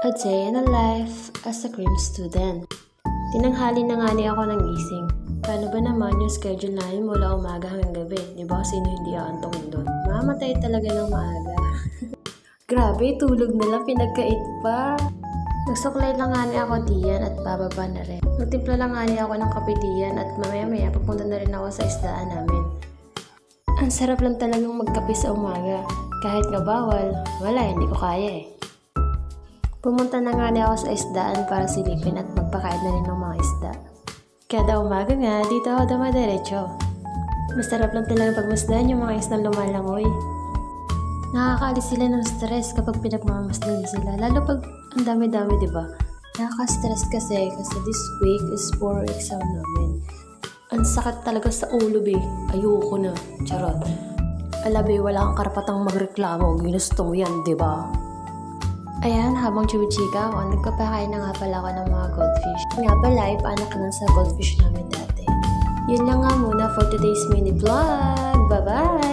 A day in a life as a cream student. Tinanghali na nga ni ako ng gising. Paano ba naman yung schedule namin mula umaga hanggang gabi? Di ba sino hindi aantokin doon? Mamatay talaga ng maaga. Grabe, tulog na lang, pinagkait pa. Nagsuklay lang nga ni ako diyan at bababa na rin. Nagtimpla lang nga ni ako ng kape diyan at mamaya-maya papunta na rin ako sa isdaan namin. Ang sarap lang talagang magkape sa umaga. Kahit nga bawal, wala, hindi ko kaya eh. Pumunta na nga ako sa isdaan para silipin at magpakain na rin ng mga isda. Kada umaga nga, dito ako dumadiretso. Masarap lang talaga pagmasdan yung mga isdang lumalangoy. Nakakaalis sila ng stress kapag pinagmamasdan sila, lalo pag ang dami-dami, diba? Nakaka-stress kasi this week is for exam namin. Ang sakit talaga sa ulo, be. Ayoko na. Charot. Alabe, wala kang karapatang magreklamo. Ginusto mo yan, diba? Ayan, habang chumichika ako, nagpapakain na nga pala ako ng mga goldfish. Nga pala, ipaanak lang sa goldfish namin dati. Yun lang nga muna for today's mini vlog. Bye-bye!